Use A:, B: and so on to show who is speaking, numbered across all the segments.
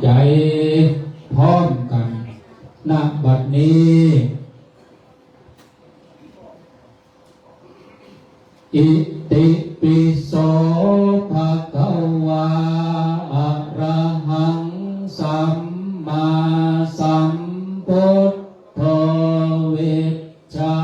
A: ใจพร้อมกันณบัดนี้อิติปิโสภะคะวาอะระหังสัมมาสัมพุทโธวิชชา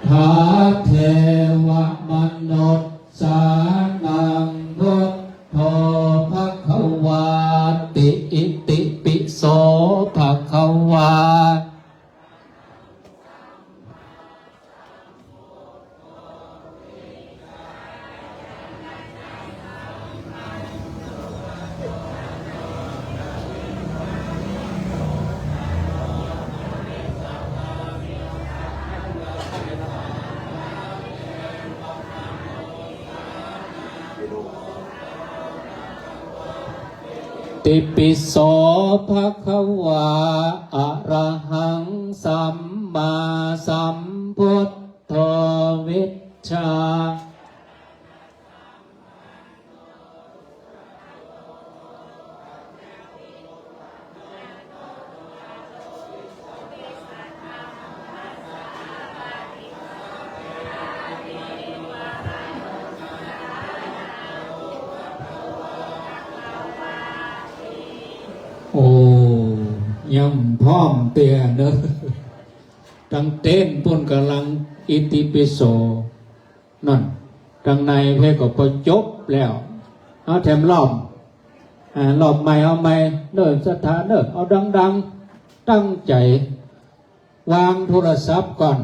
A: ทาเทวมนุษย์สานังพุทโธภะคะวาติอิติปิโสภะคะวาติปิโสภะคะวาอะระหังสัมมาสัมพุทโธวิชชาโอ้ย่ำพร้อมเตียเนอะตั้งเต้นปุ่นกำลังอิติปิโสนั่นตั้งในเพลก็พอจบแล้วเอาแถมรอบใหม่เอาใหม่เนินสถานเนินเอาดังๆตั้งใจวางโทรศัพท์ก่อน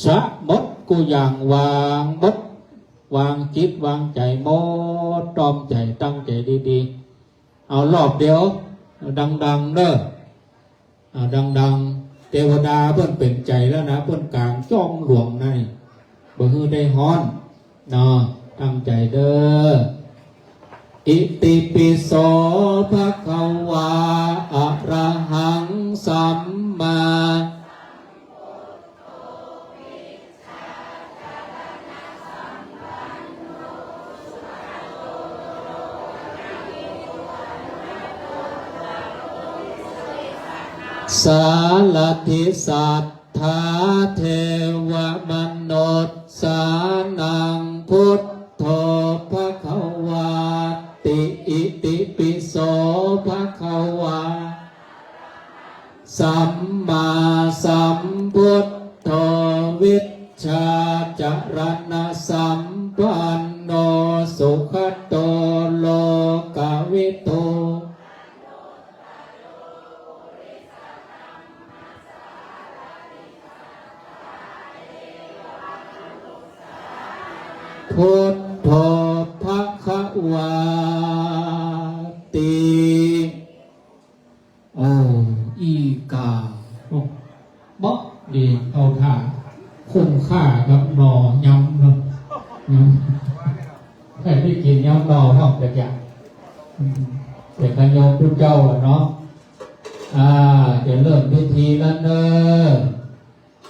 A: สะมดกูอย่างวางมดวางจิตวางใจหมดตอมใจตั้งใจดีๆเอารอบเดียวดังๆเด้อดังๆเทวดาเพิ่นเป็นใจแล้วนะเพิ่นกลางจ้องหลวงในบ่ฮือได้ฮ้อนเนาะตั้งใจเด้ออิติปิโสภะคะวาอะระหังสัมมาสาลทิสัทธาเทวมนุษย์สานังพุทโธภะคะวาติอิติปิโสภะคะวาสัมมาสัมพุทโธวิชชาจรณะสัมปันโนสุขโตโลกวิโตพุทโธภะคะวาติโอ้อีกาเบาะดีเอาท่าคุ้มค่ากับหนอยำเนาะยำแต่ที่กินยำหนอเนาะแต่อย่างเป็นขยมพุทธเจ้าเนาะจะเริ่มพิธีแล้วเนอะ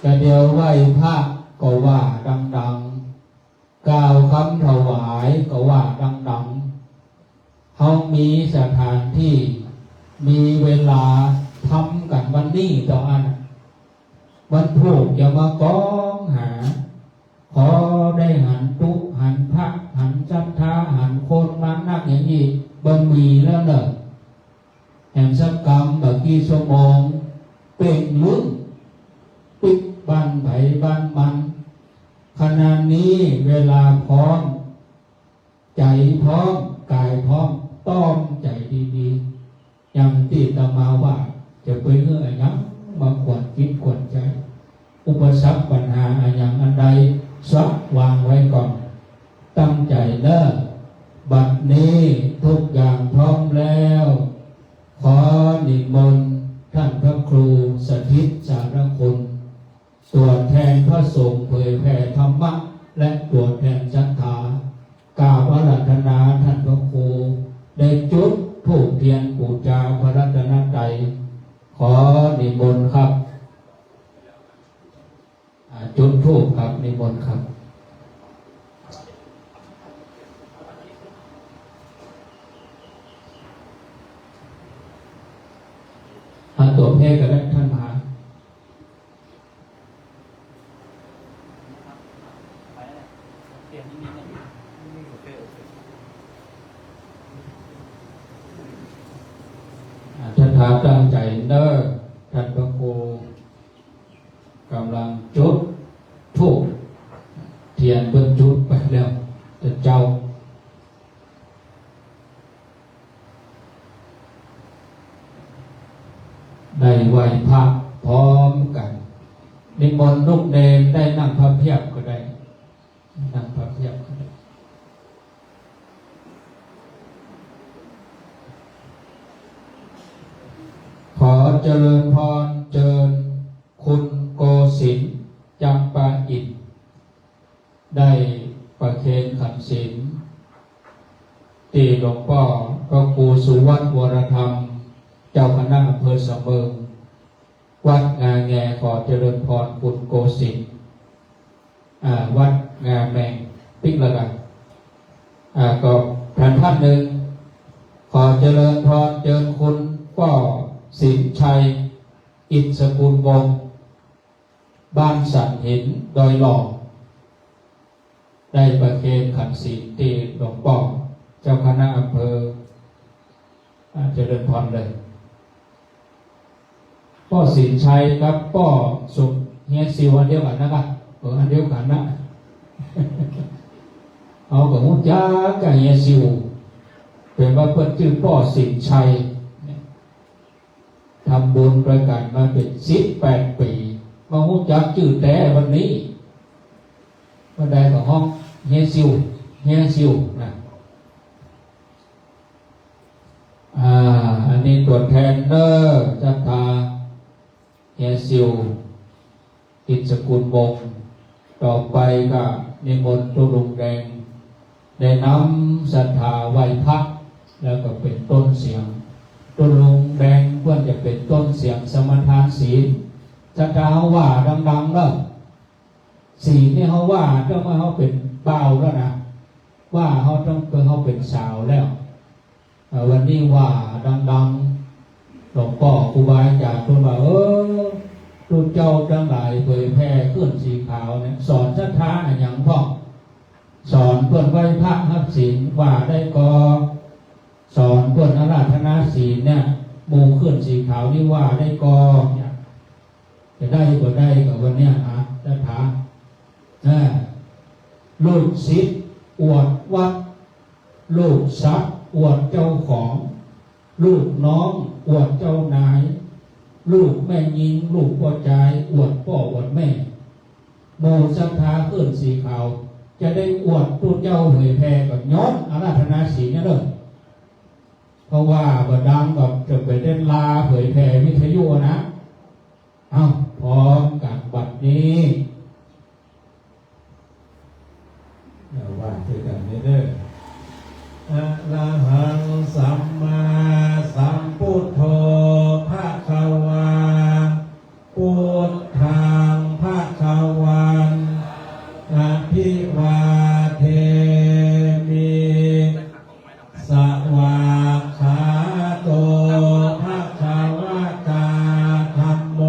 A: จะเดียวไหว้พระก็ว่าดังๆกล่าวคำถวายก็ว่าดังๆเขามีสถานที่มีเวลาทำกันวันนี้ต่ออันวันถูกอย่ามากองหาขอได้หันตุหันพระหันจัตถาหันโคนมานักอย่างนี้บ่มีแล้วเนอะแห่งสักกรรมแบบกี่ชั่วโมงเป็นลึกปิดบ้านไผ่บ้านมันขณะนี้เวลาพร้อมใจพร้อมกายพร้อมต้อมใจดีๆอย่างที่ตมาว่าจะไปเงื่อยังมาขวัญคิดขวัญใจอุปสรรคปัญหาอย่างอันใดสะวางไว้ก่อนตั้งใจเลิกบัดนี้ทุกอย่างพร้อมแล้วขอนิมนต์ท่านพระครูสถิตสารคุณตัวแทนพระสงฆ์เผยแผ่ธรรมะและตัวแทนศรัทธากราบอาราธนาท่านพระครูได้จุดธูปเทียนบูชาพระ ขอนิมนต์ครับจุดธูปครับนิมนต์ครับตัวเพศก็ได้ท่านมหาท่านถามตั้งใจเด้อท่านพระครูกำลังจุดธูปเทียนเพิ่นจุดไปแล้วแต่เจ้าได้ไหวพระพร้อมกันนิมนต์ลูกเนรได้นั่งพระเพียบก็ได้นั่งพระเพียบก็ได้ขอเจริญพรเจิญคุณโกศินทร์จำปาอิฐได้ประเคนขันศีลที่หลวงพ่อพระครูสุวัฒน์วรธรรมเจ้าคณะอำเภอสะเมิงวัดงาแงขอเจริญพรคุณโกศินทร์วัดงาแมงปิ๊กละกันก็ท่านหนึ่งขอเจริญพรเจิญคุณป้อสินชัยอินทร์สกุลวงศ์บ้านสันหินดอยหล่อได้ประเคนขันศีลที่หลวงพ่อเจ้าคณะอำเภอเจริญพรเลยป้อสินชัยครับป้อสุขเฮียซิวอันเดียวกันนะครับอันเดียวกันนะเอากับมุจ้ากับเฮียซิวเป็นว่าเพื่อนชื่อป้อสินชัยทำบุญประกาศมาเป็น18 ปีมามุจ้าชื่อแต่วันนี้วันใดของห้องเฮียซิวนะอันนี้ตัวแทนเนอร์จัตตาเฮียซิวอินทร์สกุลวงศ์ต่อไปก็นิมนต์ตุลุงแดงได้นำศรัทธาไหว้พระแล้วก็เป็นต้นเสียงตุลุงแดงควรจะเป็นต้นเสียงสมทานศีลศรัทธาเขาว่าดังๆแล้วศีลนี่เขาว่าต้องว่าเขาเป็นเบาแล้วนะว่าเขาต้องเขาเป็นสาวแล้ววันนี้ว่าดังๆหลวงพ่อครูบาอาจารย์พูดว่าลูกเจ้าทั้งหลายเผยแพร่ขึ้นสีขาวเนี่ยสอนศรัทธาอย่างพ่อสอนเพื่อนไหว้พระรับศีลว่าได้ก็สอนเพื่อนอาราธนาศีลเนี่ยมูขึ้นสีขาวนี่ว่าได้ก็จะได้ก็ได้กับวันเนี้ยศรัทธาลูกศิษย์อวดวัดลูกทรัพย์อวดเจ้าของลูกน้องอวดเจ้านายลูกแม่ยิงลูกพ่อใจอวดพ่ออวดแม่โมศรัทธาขึ้นสีขาวจะได้อวดตัวเจ้าเผยแพร่กับย้อนอาราธนาศีลเนี่ยเลยเพราะว่าบดังกับจะไปเล่นลาเผยแพร่วิทยุนะพร้อมกันบัดนี้ว่าคือกันเด้ออะระหังสัมมาสัมพุทโธภะคะวาพุทธังภะคะวันอะภิวาเทมิสวากขาโตภะคะวะตาธัมโม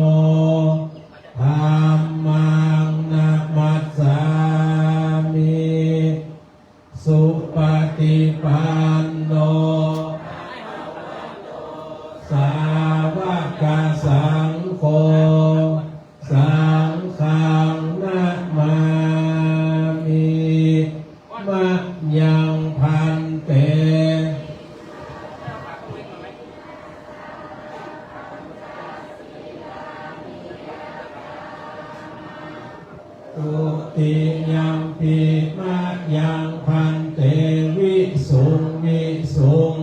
A: ธัมมังนะมัสสามิสุปฏิปันโนสาวกสังโฆสังฆังนะมามิมะยังพันเตตุติยัมปิมะยังพันเตวิสุงวิสุง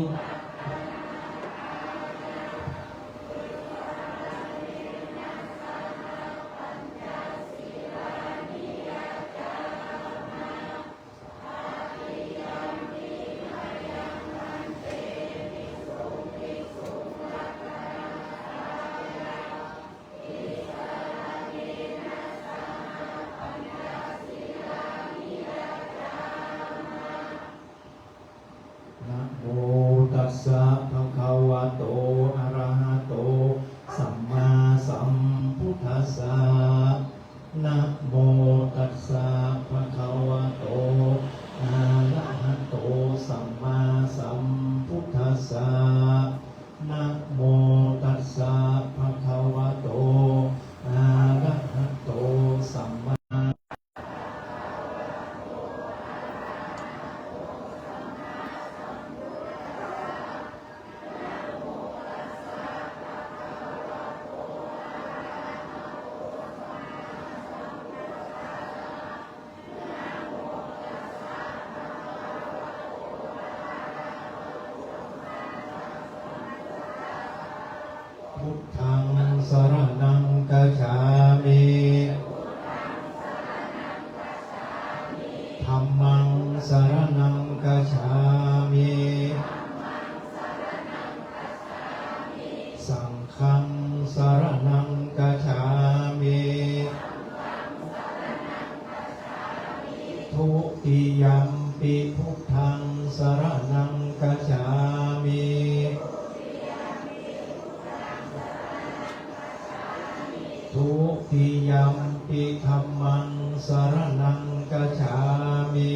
B: พุทธังสรณังคัจฉามิธัมมังสรณังคัจฉามิสังฆังสรณังคัจฉามิทุติยัมปิพุทธังสรณังคัจฉามิทุติยัมปิธัมมังสรณังคัจฉามิ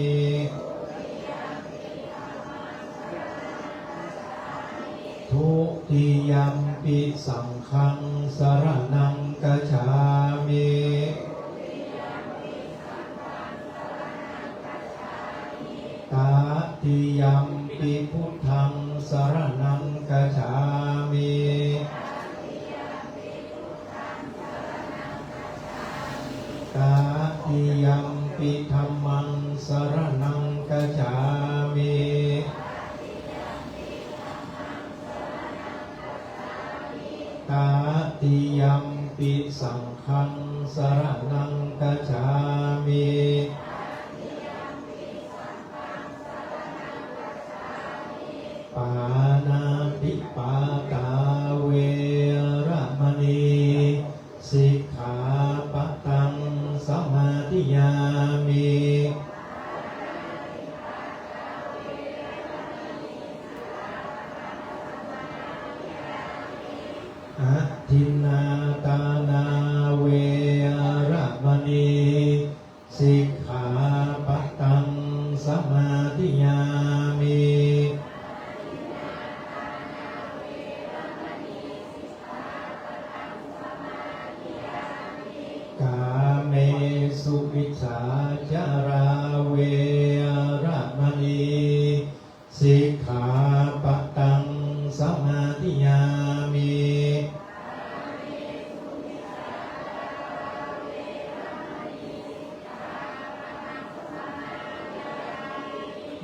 B: ทุติยัมปิสังฆังสรณังคัจฉามิตติยัมปิพุทธังสรณังคัจฉามิตติยัมปิธัมมังสรณังคัจฉามิตติยัมปิสังฆังสรณังคัจฉามิปานาติปาตาเวระมณีสิกขาปะทังสมาธิยามิอะทินนาตานาเวระมณีสิกขาปะทังสมาธิยามิกาเมสุวิชฌาจาราเวระมณีสิกขาปะทังสมาธิยามิ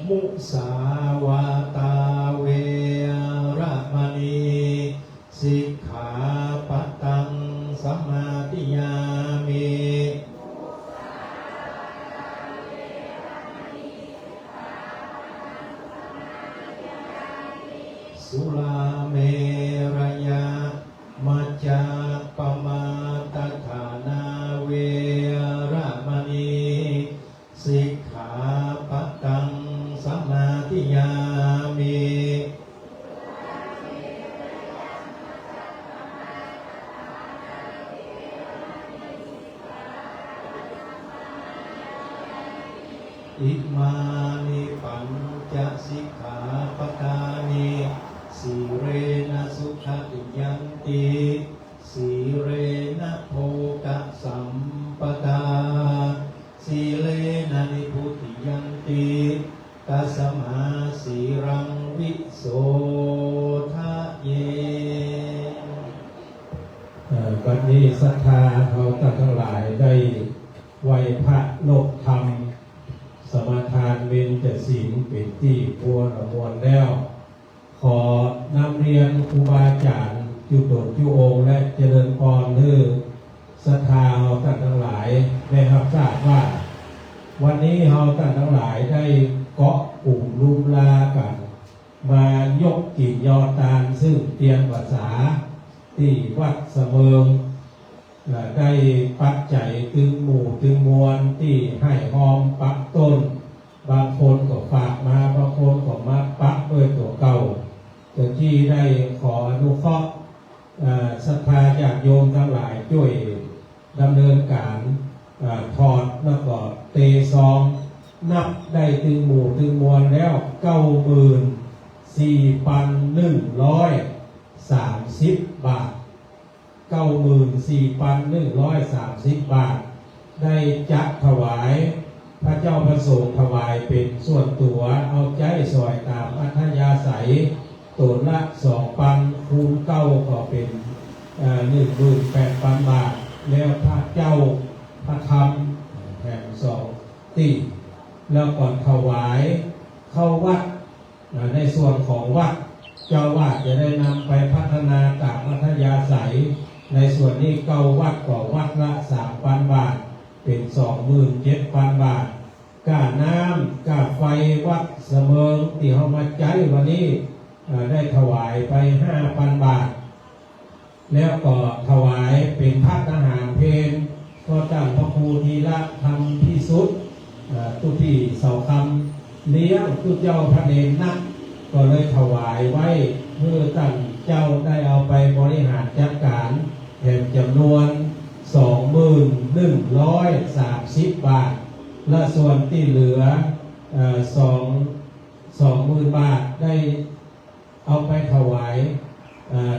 B: มุสาวาตาเวระมณีสิกขาปะทังสมาธิยามิสุราเมรยะมัจจาปมาตฐานาเวระมณีสิกขาปะทังสมาธิยามิอิมานิปัญจสิกขาปทานิสีเรนะสุขติยันติสีเรนะโภคสัมปทาสีเลนะนิพุติยันติตัสมาสีรังวิโสทะเย
A: วันนี้ศรัทธาเขาทั้งหลายได้ไหว้พระนกธรรมสมาทานเบญจศีลเป็นที่พวรมวลแล้วขอนำเรียนครูบาอาจารย์จุดดจุองค์และเจริญพรเพื่อศรัทธาเราทั้งหลายได้รับทราบว่าวันนี้เราทั้งหลายได้เกาะกลุ่มรุมลากันมายกกิ่งยอตาลซึ่งเตรียมภาษาที่วัดเสมิงได้ปัจจัยตึงหมู่ตึงมวลที่ให้หอมปักต้นบางคนก็ฝากมาบางคนก็มาปักด้วยตัวเก่าตัวที่ได้ขออนุเคราะห์ศรัทธาญาติโยมทั้งหลายช่วยดำเนินการถอดแล้วก็เตซองนับได้ตึงหมู่ตึงมวลแล้ว94,130 บาท94,130 บาทได้จัดถวายพระเจ้าประสงค์ถวายเป็นส่วนตัวเอาใจสอยตามอัธยาศัยตนละ2,000คูณ9ก็เป็น18,000 บาทแล้วพระเจ้าพระธรรมแถม2ตีแล้วก่อนถวายเข้าวัดในส่วนของวัดเจ้าวาดจะได้นำไปพัฒนาตามอัธยาศัย
C: ในส่วนนี้เก้าวัดก็วัดละ 3,000 บาทเป็น 27,000 บาทค่าน้ำค่าไฟวัดเสมิงที่เฮามาใช้วันนี้ได้ถวายไป 5,000 บาทแล้วก็ถวายเป็นภัตตาหารเพลก็ตั้งพระครูธีระธรรมพิสุทธิ์ทุกที่เสาคำเลี้ยงทุกเจ้าพระเนรนักก็เลยถวายไว้เพื่อตั้งเจ้าได้เอาไปบริหารจัดการแห่งจำนวน 2130 บาทและส่วนที่เหลือ20,000 บาทได้เอาไปถวาย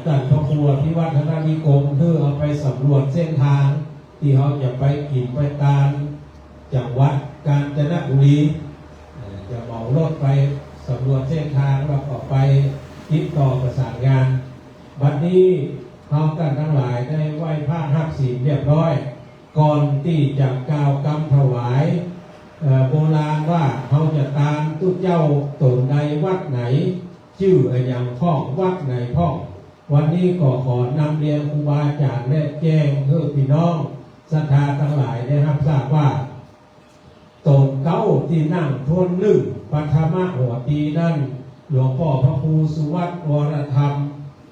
C: ตั้งพระครัวที่วัฒนนิคมเพื่อเอาไปสำรวจเส้นทางที่เขาจะไปกินไปตามจังหวัดกาญจนบุรีจะเหมารถไปสำรวจเส้นทางแล้วก็ไปติดต่อประสานงานบัดนี้เรากันทั้งหลายได้ไหว้พระหักศีลเรียบร้อยก่อนที่จะกล่าวกำถวายโบราณว่าเขาจะตามทุกเจ้าตนใดวัดไหนชื่ออย่างพ่องวัดไหนพ่องวันนี้ก็ขอนำเรียนครูบาอาจารย์และแจ้งเพื่อพี่น้องศรัทธาทั้งหลายได้รับทราบว่าตนเก้าที่นั่งทนหนึ่งปัทมะหัวตีนั่นหลวงพ่อพระครูสุวัตวรธรรม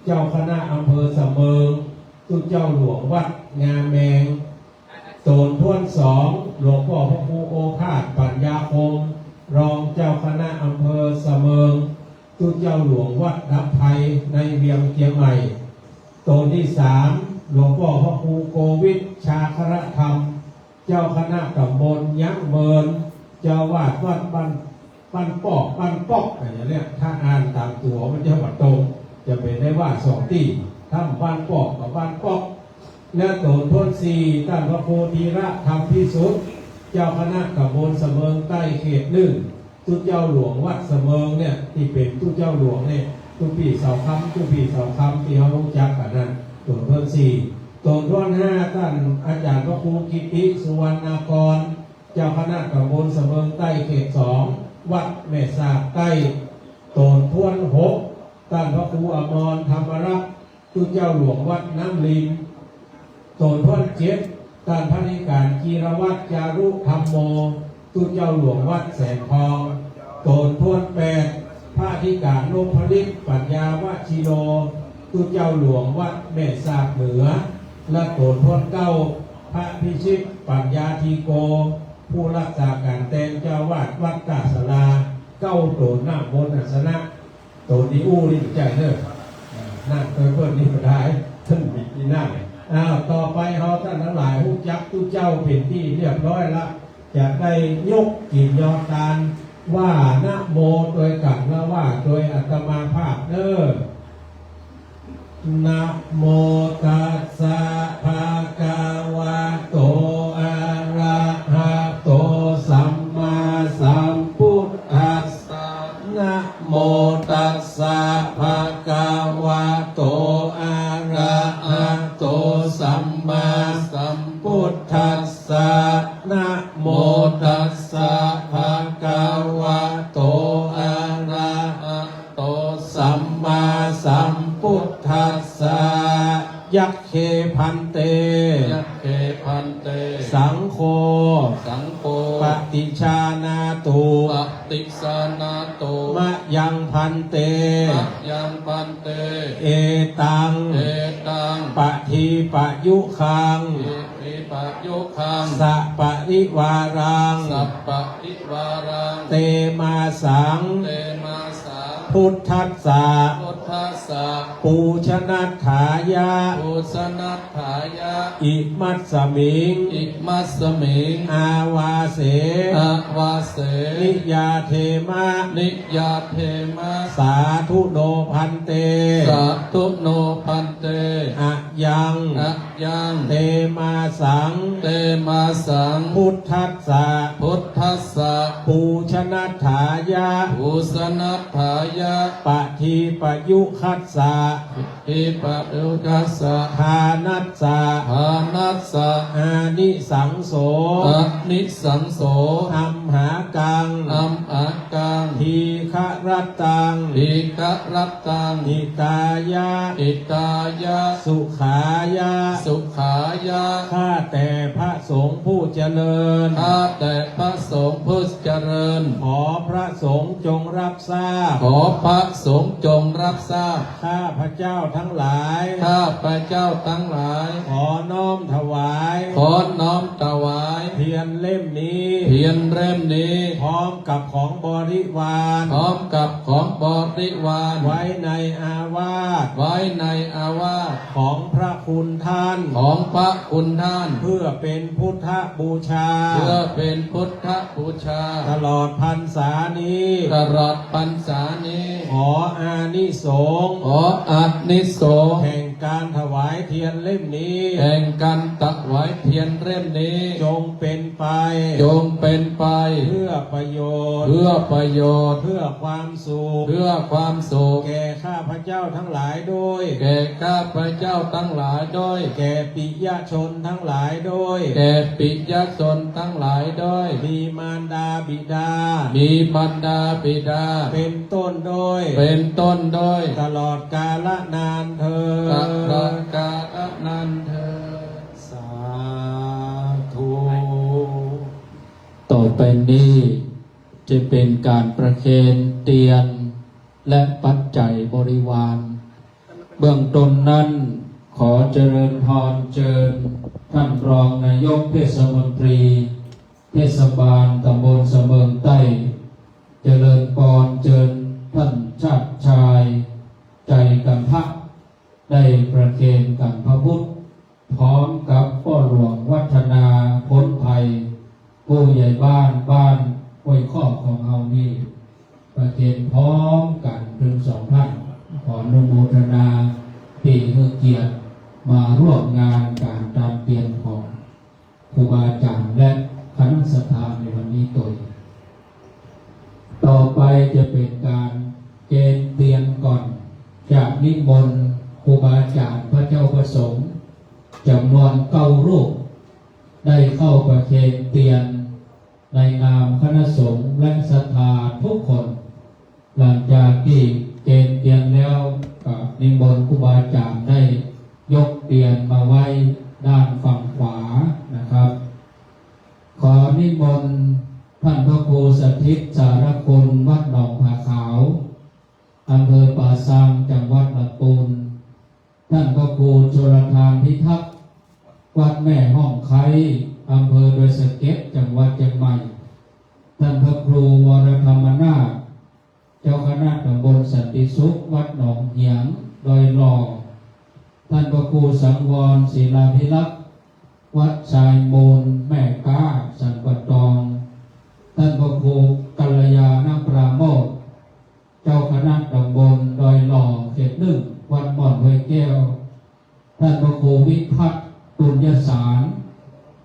C: เจ้าคณะอำเภอเสมิงทุกเจ้าหลวงวัดงามแมงตนทวนสองหลวงพ่อพระครูโอภาสปัญญาคมรองเจ้าคณะอำเภอเสมิงทุกเจ้าหลวงวัดดับไทยในเวียงเชียงใหม่ตนที่สามหลวงพ่อพระครูโกวิทชาครธรรมเจ้าคณะตำบลยักษ์เมินเจ้าวาดวัดบ้านปอกอะไรเนี่ยถ้าอ่านตามตัวมันจะวัดตรงจะเป็นได้ว่าสองที่ทำบ้านปอกกับบ้านปอกและตนทนสี่ท่านพระโพธิระธรรมพิสุทธิ์เจ้าคณะตำบลเสมิงใต้เขตหนึ่งทุกเจ้าหลวงวัดเสมิงเนี่ยที่เป็นทุกเจ้าหลวงเนี่ยทุกปีเสาคำที่เขารู้จักกันนั้นตนทนสี่ตนทนห้าท่านอาจารย์พระครูกิติสุวรรณากรเจ้าคณะตำบลเสมิงใต้เขตสองวัดแม่สาบใต้ตนทวนหกท่านพระครูอมรธรรมรักษ์ทุกเจ้าหลวงวัดน้ำลินตนทวนเจ็ดท่านพระนิการกีรวัตรจารุธรรมโมทุกเจ้าหลวงวัดแสงทองตนทวนแปดพระธิการนพฤทธิ์ปัญญาวชิโนทุกเจ้าหลวงวัดแม่สาบเหนือและตนทวนเก้าพระพิชิตปัญญาทีโกผู้รักษาการแทนเจ้าวาดวัดกาศลาเก้าโตนน้ำมนต์อัสนะโตนนี้อู้นี่ใจเนอะนั่งเพิ่นนี่ก็ได้ท่านบิดที่นั่งต่อไปเราท่านทั้งหลายผู้จักทุกเจ้าเป็นที่เรียบร้อยละจะได้ยกกิจยอตานว่านะโมโดยกันและว่าโดยอัตมาภาพเด้อนะโมตัสสะภะคะวะโตอะระหะโตสัมมาสัมพุทธัสสะนะโมตัสสะภะคะวะโตอะระหะโตสัมมาสัมพุทธัสสะนะโมตัสสะภะคะวะโตอะระหะโตสัมมาสัมพุทธัสสะยัคเคพันเตสังโฆปฏิชานาตุมะยังพันเตเอตังปะทีปะยุคังสัปะริวารังเตมาสังพุทธัสสะปูชนัตถายะอิมัสสมิงอาวาเสนิยาเทมะสาธุโนพันเตอะยังเตมาสังพุทธัสสะปูชนัตถายะปะทีปะยุคัสสะ
A: วิปัสสุกัสสะ
C: ทานัสสะ
A: ทานัสสะ
C: อานิสังโส
A: อะนิสังโส
C: อัมหากัง
A: อัมอากัง
C: ทีฆรัตตัง
A: อิกะรัตตัง
C: นิตายะ
A: อิตายะ
C: สุขายะ
A: สุขายะ
C: ข้าแต่พระสงฆ์ผู้เจริญ
A: ข้าแต่พระสงฆ์ผู้เจริญ
C: ขอพระสงฆ์จงรับทราบ
A: ขอพระสงฆ์จงรับทราบ
C: ข้าพระเจ้าทั้งหลาย
A: ข้าพระเจ้าทั้งหลาย
C: ขอน้อมถวาย
A: ขอน้อมถวาย
C: เทียนเล่มนี้
A: เทียนเล่มนี้
C: พร้อมกับของบริวาร
A: พร้อมกับของบริวาร
C: ไว้ในอาวาส
A: ไว้ในอาวาส
C: ของพระคุณท่าน
A: ของพระคุณท่าน
C: เพื่อเป็นพุทธบูชา
A: เพื่อเป็นพุทธบูชา
C: ตลอดพรรษานี้
A: ตลอดพรรษานี้
C: ขออานิสงส์
A: ขออานิสงส์
C: แห่งการถวายเทียนเล่มนี้
A: แห่งการตักไว้เทียนเล่มนี้
C: จงเป็นไป
A: จงเป็นไป
C: เพื่อประโยชน์
A: เพื่อประโยชน์
C: เพื่อความสุข
A: เพื่อความสุข
C: แก่ข้าพเจ้าทั้งหลายด้วย
A: แก่ข้าพระเจ้าทั้งหลายด้วย
C: แก่ปิยชนทั้งหลายด้วย
A: แก่ปิยชนทั้งหลายด้วย
C: มีมารดาบิดา
A: มีบรรดาบิดา
C: เป็นต้นด้วย
A: เป็นต้นด้วย
C: ตลอดกาลนานเธอ
A: ต
C: ญ
A: ลอดกาลนันเธอญ
C: สาธุ
A: ต่อไปนี้จะเป็นการประเคนเตียนและปัจจัยบริวาร เบื้องต้นนั้นขอเจริญพรเชิญท่านรองนายกเทศมนตรี เทศบาลตำบลเสมิงใต้ เจริญพรเชิญท่านชาติชาย ใจกันทะได้ประเคนกันพระพุทธ พร้อมกับพ่อหลวงวัฒนาพ้นภัย ผู้ใหญ่บ้านห้วยข้อของเฮานี่ประเคนพร้อมกันถึงสองท่านขออนุโมทนาที่ให้เกียรติมาร่วมงานการตามเปลี่ยนของครูบาอาจารย์และคณะสัตยาในวันนี้ตัวต่อไปจะเป็นการเกณฑ์เตียนก่อนจากนิมนต์ครูบาอาจารย์พระเจ้าประสงค์จำนวน9 รูปได้เข้าประเคนเตียนในนามคณะสงฆ์และศรัทธาทุกคน หลังจากที่เกณฑ์เตียนแล้วก็นิมนต์ครูบาอาจารย์ได้ยกเตียนมาไว้ด้านฝั่งขวานะครับ ขอนิมนต์ท่านพระครูสถิตสารคุณวัดหนองผาขาวอำเภอป่าซางจังหวัดลำพูนท่านพระครูชลทานพิทักษ์วัดแม่ห้องไคอำเภอดอยสะเก็ดจังหวัดเชียงใหม่ท่านพระครูวรธรรมนาถเจ้าคณะตำบลสันติสุขวัดหนองเหียงดอยหล่อท่านพระครูสังวรศิลาภิรักษ์วัดชายมูลแม่ก้าสันปะตองท่านพระครูกัลยาณปราโมทย์เจ้าคณะตำบลดอยหล่อเขต1วัดบ่อนห้วยแก้วท่านพระครูวิพัฒน์ตุลยสาร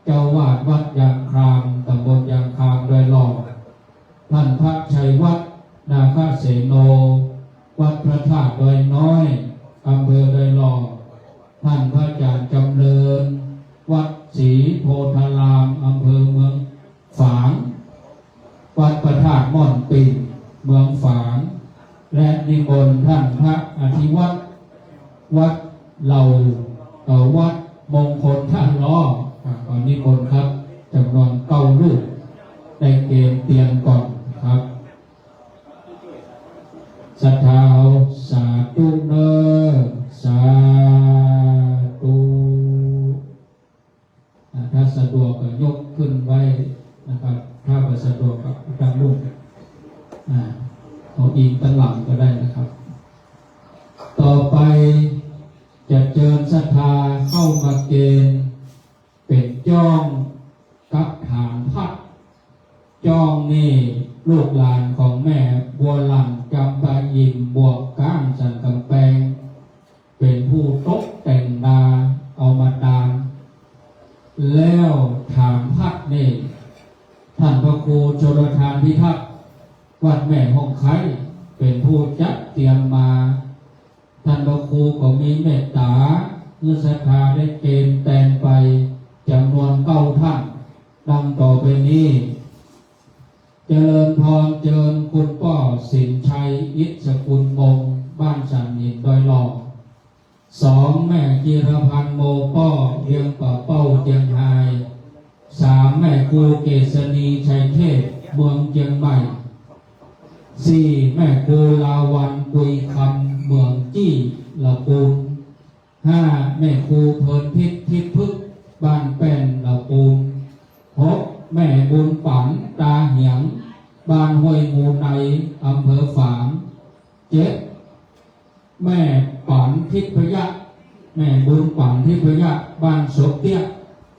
A: เจ้าวาดวัดยางครามตำบลยางครามดอยหล่อท่านพระชัยวัฒน์นาคเสโนวัดพระธาตุดอยน้อยอำเภอดอยหล่อท่านพระอาจารย์จำเริญวัดศรีโพธารามอำเภอเมืองฝางวัดพระธาตุม่อนปิ่นเมืองฝางและนิมนต์ท่านพระอธิวัตรวัดเหล่าวัดมงคลท่าล้อขอนิมนต์ครับจำนวน9 รูปได้เกณฑ์เตียนก่อนครับศรัทธาสาธุเนอสาธุถ้าสะดวกก็ยกขึ้นไว้นะครับถ้าไม่สะดวกก็ตั้งรูปเอาอิงตั้งหลังก็ได้นะครับต่อไปจะเจิญศรัทธาเข้ามาเกณฑ์เป็นจ้องกับฐานพักจ้องนี่ลูกหลานของแม่บัวหลังจำปายิมบวกก้างสันกำแพงเป็นผู้ตกแต่งนาเอามาดานแล้วฐานพักนี่ท่านพระครูชลทานพิทักษ์วัดแม่ห้องไคเป็นผู้จัดเตรียมมาท่านพระครูก็มี เมตตาเมื่อศรัทธาได้เกณฑ์แต่งไปจำนวน9 ท่านดังต่อไปนี้เจริญพรเจริญคุณป้อสินชัยอิศกุลมงบ้านสันหินดอยหล่อ2แม่จิรพันธ์โมป้อเรียงป่าเป้าเจียงไฮ3แม่ครูเกษณีชัยเทพเมืองเชียงใหม่4แม่ครูลาวันกุยคำเมืองจี้ละปูน5แม่ครูเพลินพิษทิพฤกษ์บ้านแป้นละปูน6แม่บุญปันตาเหียงบ้านห้วยมูในอำเภอฝาง7แม่ปันทิพยะแม่บุญปันทิพยะบ้านโสเตี้ย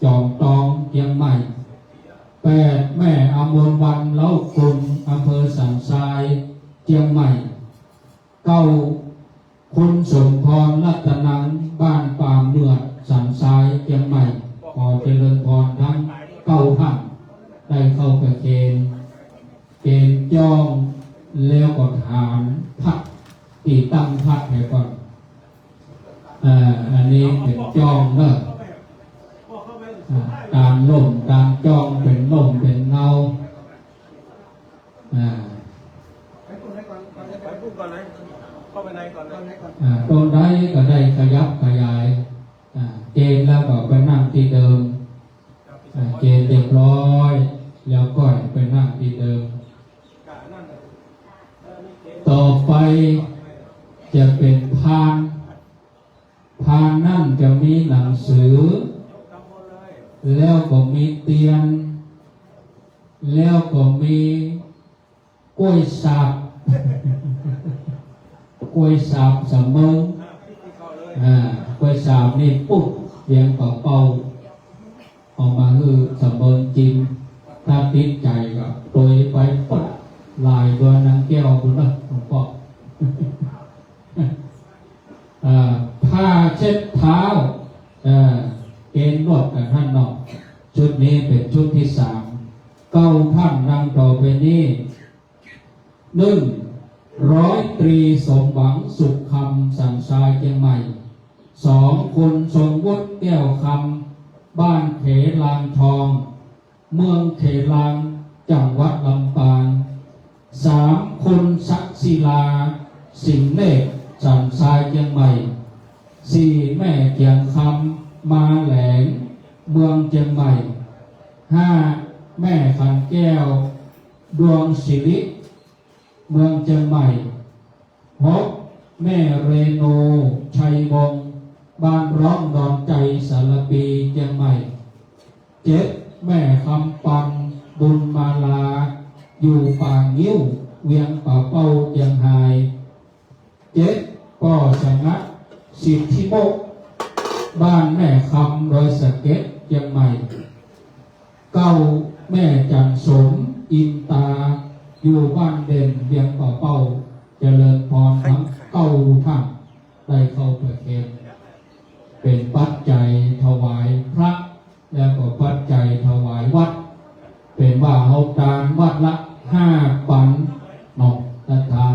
A: จอมตองเชียงใหม่8แม่อมรวันเล้ากุลอำเภอสันทรายเชียงใหม่9คุณสมพรรัตนังบ้านปางเมือดสันทรายเชียงใหม่ขอเจริญพรทั้ง9 ท่านได้เข้าไปเกณฑ์จ้องแล้วก็ถามพักที่ตั้งพักให้ก่อนอันนี้เป็นจ้องเนอะการล่มการจ้องเป็นล่มเป็นเงาตรงใดก็ได้ขยับขยายเกณฑ์แล้วก็ไปนั่งที่เดิมเกณฑ์เรียบร้อยแล้วก็ไปนั่งที่เดิมต่อไปจะเป็นพานนั่นจะมีหนังสือแล้วก็มีเตียงแล้วก็มีกล้วยสับกล้วยสับเสมอกล้วยสับนี่ปุ๊บเรียงเป่าออกมาคือเสมอจริงถ้าติดใจก็โดยไปปุ๊บลายตัวนางแก้วคุณนะหลวงพ่อผ้าเช็ดเท้าเกณฑ์นวดกับท่านนอกชุดนี้เป็นชุดที่3 9 ท่านดังต่อไปนี้1ร้อยตรีสมหวังสุขคำสันทรายเชียงใหม่2คุณทรงวุฒิแก้วคำบ้านเขลางทองเมืองเขลางจังหวัดลำปาง3คุณศักดิ์ศิลาสิงห์เนตรสันทรายเชียงใหม่4แม่เกียงคำมาแหลงเมืองเชียงใหม่5แม่ขันแก้วดวงศิริเมืองเชียงใหม่6แม่เรโนชัยมงบ้านร้องดอนใจสารปีเชียงใหม่7แม่คำปันบุญมาลาอยู่ป่างิ้วเวียงป่าเป้าเชียงไฮ้7ป่อชนะสิทธิโมกบ้านแม่คำดอยสะเก็ดเชียงใหม่9แม่จันสมอินตาอยู่บ้านเด่นเวียงป่าเป้าเจริญพรทั้ง9 ท่านได้เข้าประเคนเป็นปัจจัยถวายพระแล้วก็ปัจจัยถวายวัดเป็นว่าเอาตามวัดละ5 ปันนอกรัฐา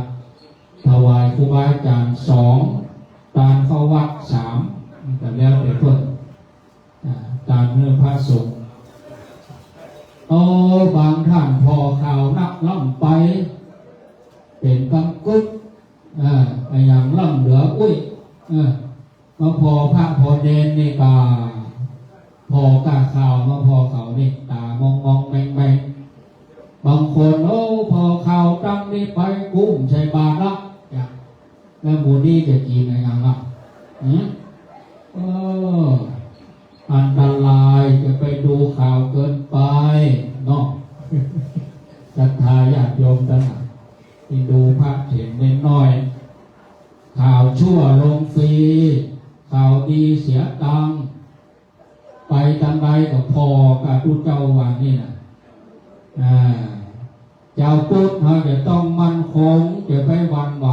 A: ถวายครูบาอาจารย์2ตามเข้าวัด3แต่แล้วแต่เพิ่นตามเนื้อพระสงฆ์บางท่านพอข่าวนักล่ำไปเป็นกำกึกอย่างล่ำเหลือมาพอพระพอเดนนี่กาพอกาข่าวมาพอเขานี่ตามองแบงบางคนพอข่าวตั้งนี่ไปกุ้งใช้บาทละแล้วหมูนี่จะกินอะไรอย่างละอันตรายจะไปดูข่าวเกินไปเนาะศรัทธาญาติโยมทั้งหลายที่ดูพระเห็นน้อยข่าวชั่วลงฟรีข่าวดีเสียตังไปทางใดก็พอกับผู้เจ้าวางนี่นะเจ้าพุทธเขาจะต้องมั่นคงจะไม่หวั่นไหว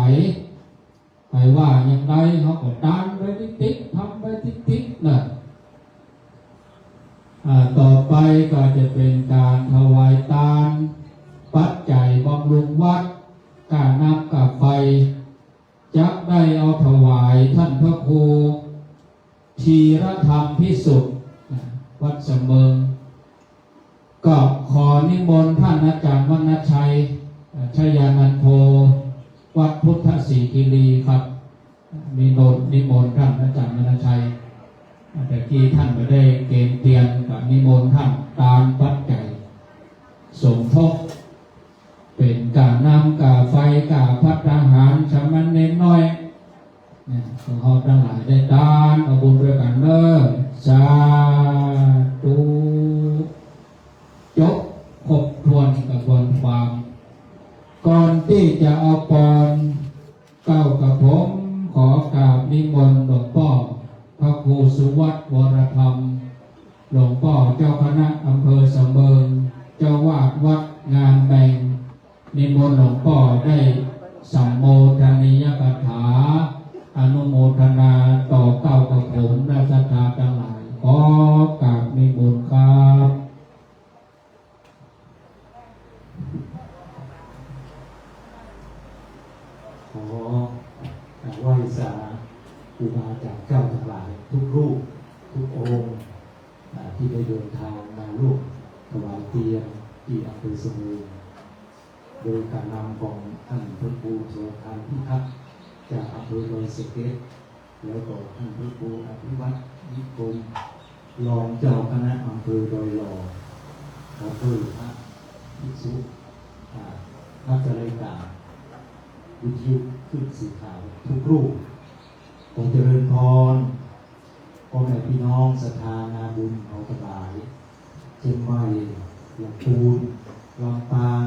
A: ใครว่าอย่างไรเขาก็ตามไปติ๊กทำไปติ๊กนะต่อไปก็จะเป็นการถวายทานปัจจัยบำรุงวัดการน้ำกับไฟจ จะได้เอาถวายท่านพระครูธีรธรรมพิสุทธิ์วัดเสมิงก็ขอนิมนต์ท่านอาจารย์วรรณชัยชยานันโทวัดพุทธศรีกิรีครับนิมนต์ท่านอาจารย์วรรณชัยแต่ที่ท่านไม่ได้เกณฑ์เตียนกับนิมนต์ท่านตามปัจจัยสมทบเป็นการนำกาไฟกาพัฒนาหารชำมันเน้นน้อยของเขาทั้งหลายได้ตานเอาบุญด้วยกันเด้อสาธุจบครบถ้วนกระบวนความก่อนที่จะเอาปอนเก้ากับผมขอกราบนิมนต์หลวงพ่อพระครูสุวัฒน์วรธรรมหลวงพ่อเจ้าคณะอำเภอสำเริงเจ้าวาดวัดงานแบ่งนิมนต์หลวงพ่อได้สัมโมทนียกถาอนุโมทนาต่อเก้ากับผมและศรัทธาทั้งหลายขอกราบนิมนต์ครับ
D: ขอไหว้สาครูบาอาจารย์เจ้าทั้งหลายทุกรูปทุกองค์ที่ได้เดินทางมาร่วมถวายเตียงที่อำเภอสมุทรโดยการนำของท่านพระครูโสภาพิทักษ์จากอำเภอดอยสะเก็ดแล้วก็ท่านพระครูอภิวัตรนิคมรองเจ้าคณะอำเภอดอยหล่อขอเพิ่มพระภิกษุนักรายการวิทยุขึ้นสื่อข่าวทุกรูปขอเจริญพรพ่อแม่พี่น้องศรัทธานาบุญเอาตลายเชียงใหม่ลำพูนลำปาง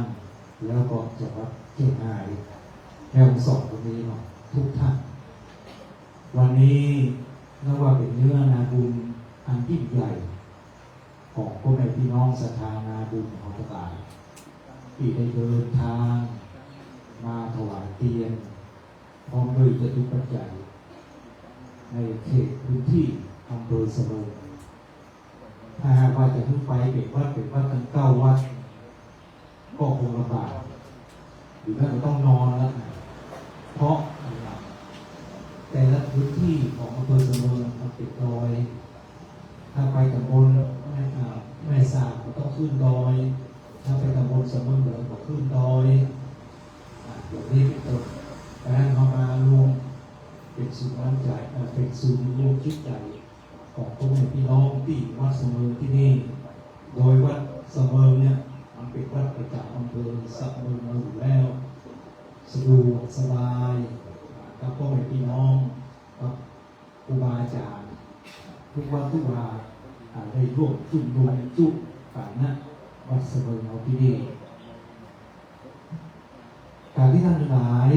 D: แล้วก็จังหวัดเชียงรายแม่ฮ่องสอนตรงนี้เนาะทุกท่านวันนี้นับว่าเป็นเนื้อนาบุญอันยิ่งใหญ่ของพ่อแม่พี่น้องศรัทธานาบุญเอาตลายที่ได้เดินทางมาถวายเตียงพร้อมด้วยจตุปัจจัยในเขตพื้นที่อำเภอเสมิงถ้าหากว่าจะขึ้นไปเป็นวัดทั้งเก้าวัดก็คงลำบากหรือว่าจะต้องนอนแล้วเพราะแต่ละพื้นที่ของอำเภอเสมิงมันติดดอยถ้าไปตำบลแม่สาวก็ต้องขึ้นดอยถ้าไปตำบลเสมิงเหนือก็ขึ้นดอยอย่างนี้เป็นต้นดังนั้นเขามารวมเป็นศูนย์มั่นใจเป็นศูนย์รวมจิตใจของพ่อแม่พี่น้องที่วัดเสมิงที่นี่โดยวัดเสมิงเนี่ยมันเป็นวัดประจำอำเภอเสมิงมาอยู่แล้วสะดวกสบายกับพ่อแม่พี่น้องกับครูบาอาจารย์ทุกวัดทุกวาได้ร่วมจุ่มนุมจุ่มกันนะวัดเสมิงเอาที่นี่การที่ท่านทั้งหลาย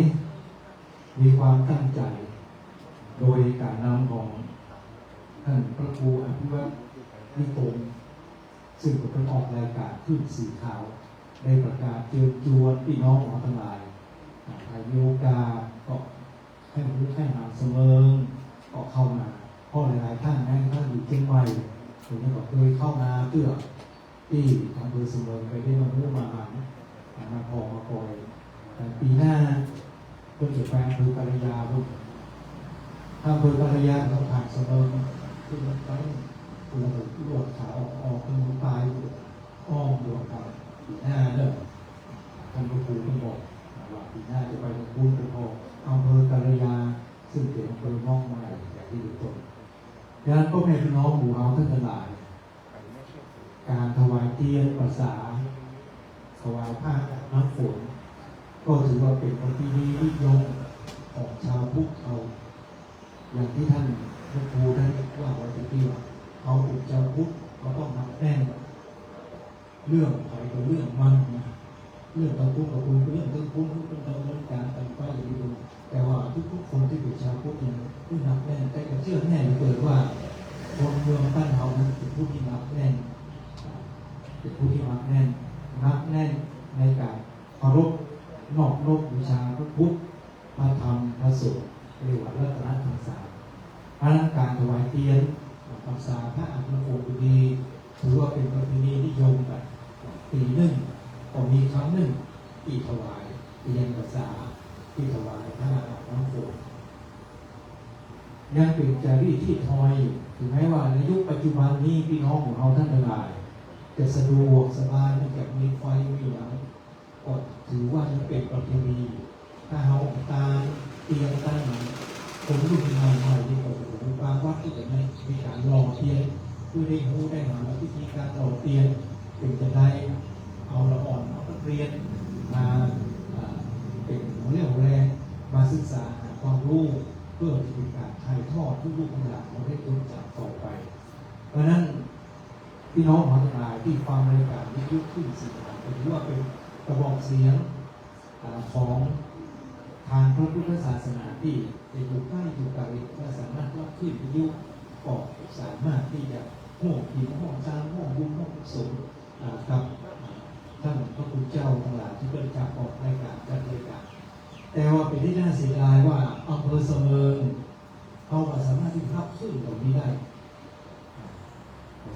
D: มีความตั้งใจโดยการนำของท่านพระครูอภิวัตรนิคมซึ่งเป็นออกรายการขึ้นสื่อข่าวได้ประกาศเชิญชวนพี่น้องของทั้งหลายใครมีโอกาสก็ให้รู้แค่นำเสมอก็เข้ามาเพราะหลายๆท่านอยู่เชียงใหม่ผมก็เคยเข้ามาเพื่อที่อำเภอเสมิงไปได้มาเพื่อมาพอมาคอยปีหน้าเพื่อจะแปลงอำเภอปารยาลูกถ้าอำเภอปารยาเราผ่านเสมิงขึ้นไปคุณระบบลวดขาออกขึ้นปลายอ้อมดวงกับปีหน้าเด้อท่านพระครูก็บอกว่าปีหน้าจะไปตรงบุญไปพออำเภอปารยาซึ่งเป็นอำเภอน้องใหม่อย่างที่ดูต้นดังนั้นพ่อแม่พี่น้องหมู่เฮาทั้งหลายการถวายเตียงภาษาถวายผ้าน้ำฝนก็ถือว่าเป็นประเพณีนิยมของชาวพุทธเราอย่างที่ท่านพระครูได้ว่าไว้ที่ว่าเขาเป็นชาวพุทธเขาต้องนับแน่นเรื่องใครกับเรื่องมันนะเรื่องตะพุทธกับคุณเรื่องตะพุทธเป็นเรื่องการตั้งไฟอย่างนี้ดูแต่ว่าทุกๆคนที่เป็นชาวพุทธเนี่ยผู้นับแน่นแต่ก็เชื่อแน่เหลือเกินว่าคนเมืองบ้านเรานั้นเป็นผู้ที่นับแน่นเป็นผู้ที่นับแน่นในการเคารพนอบน้อมบูชาพระพุทธพระธรรมพระสงฆ์เรียกว่ารัตนธรรมสามเพราะฉะนั้นการถวายเตียงภาษาพระอัฏฐโกดีถือว่าเป็นประเพณีนิยมแบบปีหนึ่งก็มีครั้งหนึ่งที่ถวายเตียงภาษา ที่ถวายพระอาบน้ำฝนยังเป็นจารีตที่ทอยถึงแม้ว่าในยุคปัจจุบันนี้พี่น้องของเราท่านทั้งหลายจะสะดวกสบายไม่จากมีไฟมีอะไรก็ถือว่ายังเป็นประเพณีถ้าเราตาเตียงตั้งผมดูเป็นงานใหม่ที่ผมบางวัดที่จะมีการหล่อเทียนเพื่อได้รู้ได้หาวิธีการหล่อเทียนเป็นจะได้เอาละอ่อนเอานักเรียนมาเป็นหัวเรี่ยวแรงมาศึกษาหาความรู้เพื่อที่จะการถ่ายทอดทุกลูกหลานเราได้จดจำต่อไปเพราะนั้นพี่น้องทั้งหลายที่ฟังรายการนี้ยุคขึ้นสิ่งต่างๆถือว่าเป็นกระบอกเสียงของทางพระพุทธศาสนาที่จะอยู่ใกล้อยู่ไกลก็สามารถรับขึ้นวิทยุก็สามารถที่จะห่วงหินห่วงจานห่วงบุญห่วงสมกับท่านพระคุณเจ้าทั้งหลายที่เป็นจากออกรายการจัดรายการแต่ว่าเป็นที่น่าเสียดายว่าอำเภอเสมิงเขาสามารถที่รับขึ้นตรงนี้ได้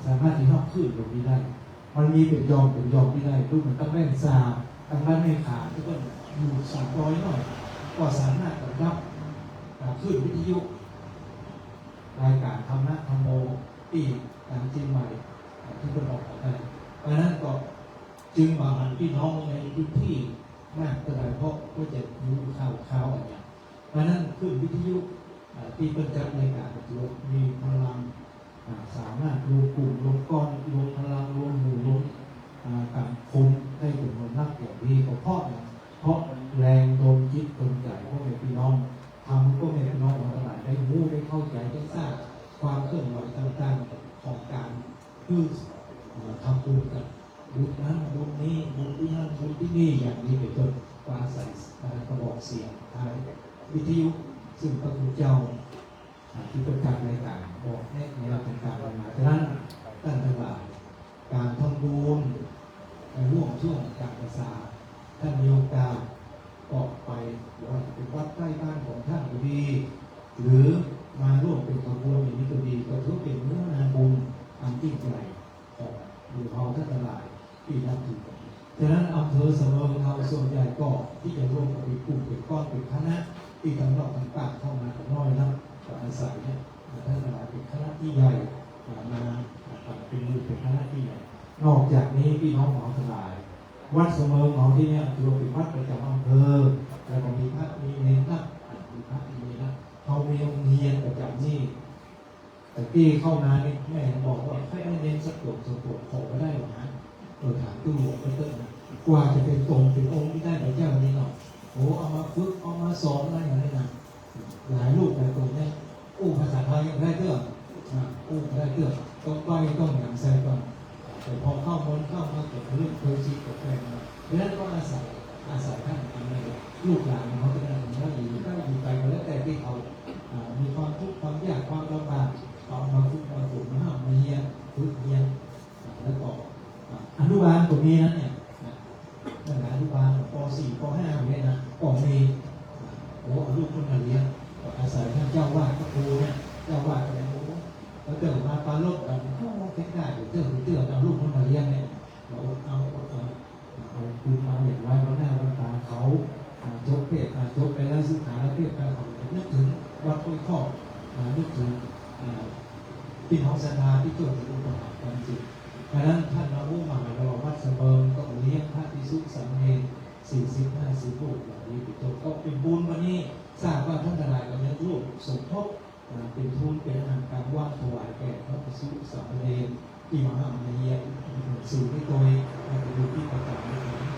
D: สามารถที่รับขึ้นตรงนี้ได้มันมีเป็นยอมไม่ได้รูปมันต้องแม่นซาตั้งบ้านไม่ขาดทุกคนอยู่200หน่อยก็สามารถรับขึ้นวิทยุรายการธรรมะธรรมโมที่การเชียงใหม่ที่เป็นออกได้เพราะนั้นก็จึงมาหันพี่น้องในพื้นที่มากก็ได้เพราะก็จะรู้ข่าวอะไรอย่างเพราะนั้นขึ้นวิทยุที่เป็นจัดรายการมีพลังสามารถรวมกลุ่มรวมก้อนรวมพลังรวมหมู่รวมการคนได้จำนวนมากอย่างดีก็เพราะแรงโดนจิตโดนใจพวกพี่น้องทำพวกพี่น้องของตลาดได้รู้ได้เข้าใจได้ทราบความเคลื่อนไหวต่างๆของการคือทำบุญกับบุญนั้นบุญนี้บุญที่นั่นบุญที่นี่อย่างนี้เป็นต้นปราศัยกระบอกเสียงทางวิทยุซึ่งพระพุทธเจ้าที่เป็นการรายการบอกในหลักการทำงานฉะนั้นท่านทั้งหลายการทำบุญในร่วมช่วงการภาษาท่านมีโอกาสก็ไปว่าเป็นวัดใกล้บ้านของท่านก็ดีหรือมาร่วมเป็นขบวนอย่างนี้ก็ดีก็ถือเป็นเนื้องานบุญอันยิ่งใหญ่ของหมู่เผ่าท่านทั้งหลายที่นับถือฉะนั้นอำเภอเสมิงเราส่วนใหญ่ก็ที่จะร่วมกับเป็นกลุ่มเป็นก้อนเป็นคณะที่ทำรอบต่างๆเข้ามาน้อยนะอาศัยเนี่ยท่านทั้งหลายเป็นคณะที่ใหญ่มาเป็นมือเป็นคณะที่ใหญ่นอกจากนี้พี่น้องของทั้งหลายวัดเสมิงของที่เนี่ยถือว่าเป็นวัดประจำอำเภอแล้วก็มีพระมีเนรนะมีพระมีเนรนะเขามีโรงเรียนประจำนี่แต่ที่เข้ามานี่แม่บอกว่าให้เน้นสะกดขอไม่ได้หรอกนะถามตู้หลวงไปเติ้ลนะกว่าจะเป็นตรงเป็นองค์ที่ได้พระเจ้านี้เนาะโอ้เอามาฝึกเอามาสอนอะไรอย่างนี้นะหลายลูกหลายคนเนี่ยภาษาไทยยังได้เรื่องได้เรื่องต้องไปต้องอย่างแซ่ก่อนแต่พอเข้ามนเข้ามาเกิดเรื่องเคยชีกับแฟนมาเพราะนั้นก็อาศัยท่านทำอะไรลูกหลานเขาจะได้ทำได้อยู่ได้อยู่ไปก็แล้วแต่ที่เขามีความทุกข์ความยากความลำบากเอามาฝึกมาฝึกมาห้ามมาเฮียฝึกเฮียแล้วก็อนุบาลตรงนี้นั้นเนี่ยตั้งแต่อนุบาลป .4 ป .5 เนี่ยนะก็มีลูกคนมาเลี้ยงอาศัยท่านเจ้าวาดพระครูเนี่ยเจ้าวาดอะไรแล้วเกิดมาปลาลบกันเข้าเทคได้เตือนเอาลูกคนมาเลี้ยงเนี่ยเราเอาคุณมาอย่างไรวันหน้าวันตาเขาจบเพศจบไปแล้วศึกษาแล้วเพศการของนึกถึงวัดพุทธข้อนึกถึงพี่น้องศรัทธาที่เกิดเป็นอุปถัมภ์กันจริงเพราะนั้นท่านมามุ่งหมายเราวัดเสมิงก็เลี้ยงพระภิกษุสามเณร40-50 รูปอย่างนี้เป็นต้นก็เป็นบุญวันนี้ทราบว่าท่านทั้งหลายก็ยังร่วมสมทบเป็นทุนเป็นอาหารการว่างถวายแก่พระภิกษุสามเณรที่มาห้ามมาเยียสู่ที่โดยเป็นดูที่ประกาศใน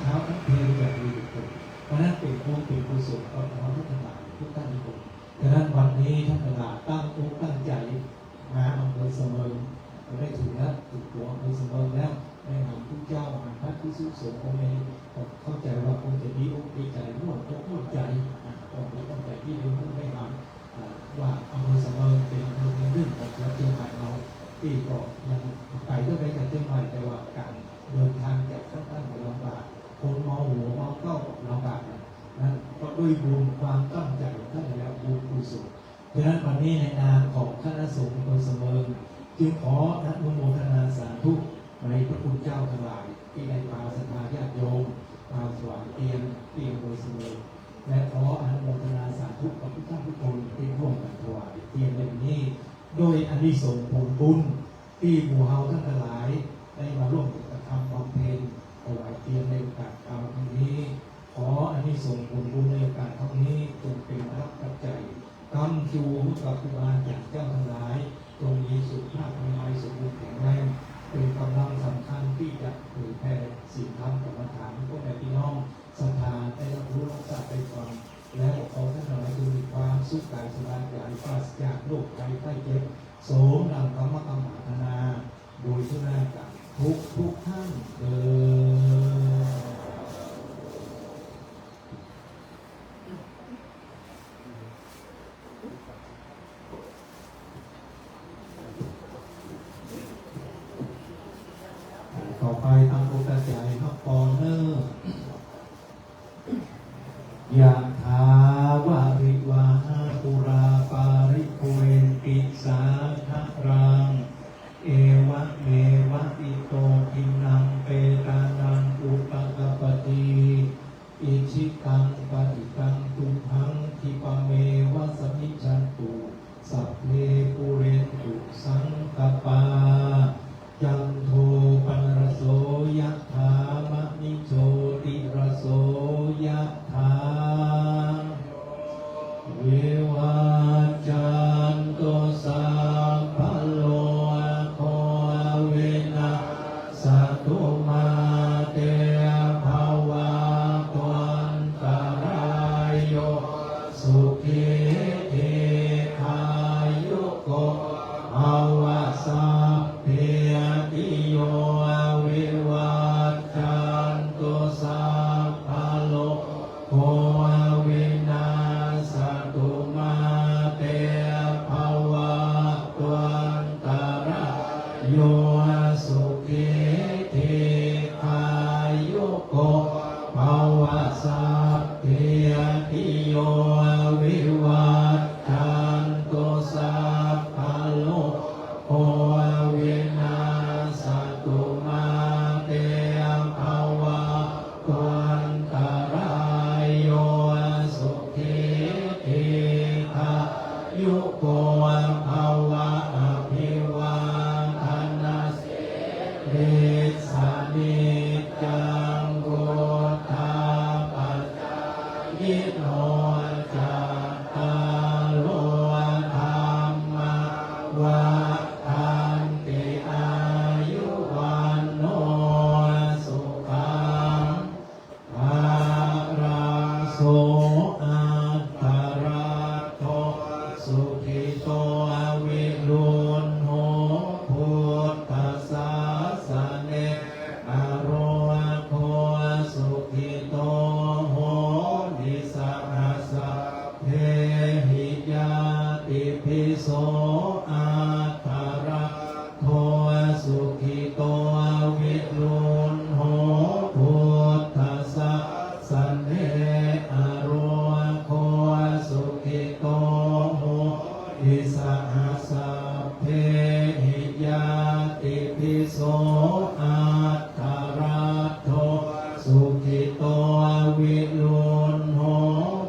D: เช้าทั้งเพลแบบนี้เป็นต้นเพราะนั้นเป็นบุญเป็นกุศลก็ขอทุกท่านทุกท่านทุกคนดังนั้นวันนี้ท่านทั้งหลายตั้งอกตั้งใจมาอำเภอเสมิงได้ถึงแล้วถึงตัวอำเภอเสมิงแล้วได้นำผู้เจ้ามาพระภิกษุสงฆ์องค์นี้เข้าใจว่าคงจะดีอกดีใจร่วมอกร่วมใจก็มีตั้งใจที่เรื่องได้ทำว่าอำเภอเสมิงเป็นอำเภอหนึ่งของจังหวัดเชียงใหม่เราที่ก็ยังไปก็ไปจากเชียงใหม่แต่ว่าการเดินทางจากค่อนข้างลำบากคนเมาหัวเมาเก้าลำบากนั้นก็ด้วยบุญความตั้งใจของท่านแล้วบุญกุศลเพราะนั้นวันนี้ในนามของคณะสงฆ์อำเภอเสมิงจึงขออนุโมทนาสาธุในพระคุณเจ้าทั้งหลายที่ได้มาศรัทธาญาติโยมมาถวายเตียงโดยเสมอใน
C: และขออนุโมทนาสาธุกับทุกท่านทุกคนที่ร่วมกันถวายเทียนในวันนี้โดยอานิสงส์ผลบุญที่หมู่เฮาทั้งหลายได้มาร่วมกระทำบำเพ็ญถวายเทียนในโอกาสครั้งนี้ขออานิสงส์ผลบุญในโอกาสครั้งนี้จงเป็นรับปัจจัยกำจูกับครูบาอาจารย์เจ้าทั้งหลายจงมีสุขภาพอนามัยสมบูรณ์แข็งแรงเป็นกำลังสำคัญที่จะเผยแผ่สิ่งธรรมกรรมฐานพวกแม่พี่น้องศรัทธาได้รับรู้รับทราบไปฟังและขอท่านทั้งหลายจงมีความสุขกายสบายใจปราศจากโรคภัยไข้เจ็บโสมดังกรรมกรรมฐานาโดยทุกนาการทุกท่านเดิ
B: ต่อไปทำโอกาสใหญ่ครับปอนเนอร์ยะถาวาริวาหาปุราปาริปุเรนติสาครังเอวะเมวะอิโตทินังเปตานังอุปกปปติอิชิตังปฏิตังตุมหังทิปะเมวะสมิจฉันตุสัพเพปุเรนตุสังกปาจันโทปนรโสยะถามะนิโชติรโสยะถาเววัจจันโตสัพพะโลโคเวนะสัตตุมาเตภวะตวันตรายโยสุขีเทคายุโกภวะสัพเพติโยวิวัจจันโตสัพพะโลโควินาศตุมาเตภวะตวันตรายโยสุขีเทคายุโกภวะสัพเพติโยวิวัจจันโตสัพพะโลโควินาศตุมาเตภวะตวันตรายโยสุขีเทคายุโกภวะอภิวาทนาสิริสานิจังโกฏาปัจจายโนจัตตาโลธรรมวัฏันติอายุวันโนสุขังภารังโสอัตตรัตโตสุขิโตวิรุณโหพุทธัสสะสะเนอโรโคสุขิโตโหติสหัสสะเพหิยาติภิโสอัตตรัตโตสุขิโตวิรุณโหพุทธัสสะสะเนอโรโคสุขิโตโหติสหัสสะเพหิยาติภิโสอัตตรัตโตสุขิโตวิรุณโห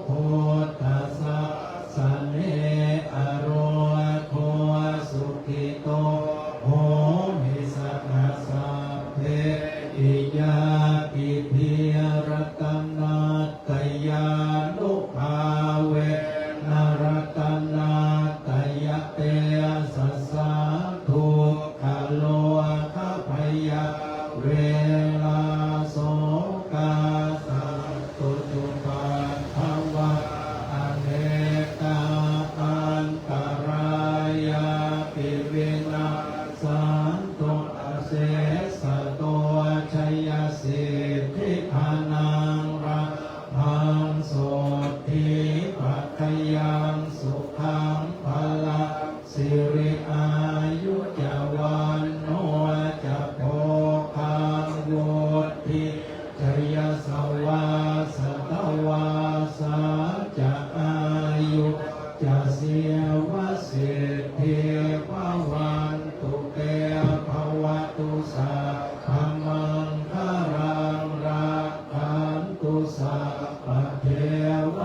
B: พุทธัสสะสะเนอโรโคสุขิโตโหติสหัสสะเพหิยาติภิรตนาตยานุภาเวนรตนาตยเตสัสสะทุกขโลกพยาเวลาโสกาสัตตุจุปัฏฐวะอเนกาอันตรายาปิวินาสันตุเสสะโตชัยสิทธิพานังรักพังโสทิปัจจยังสุขังพละสิริอายุจวันโนจะโพคังโยติชยสวาสตวาสาจะอายุจะเสียวสิทธิภวันตุเตภวตุสาธรรมังคารังรักขันตุสัพพะเทว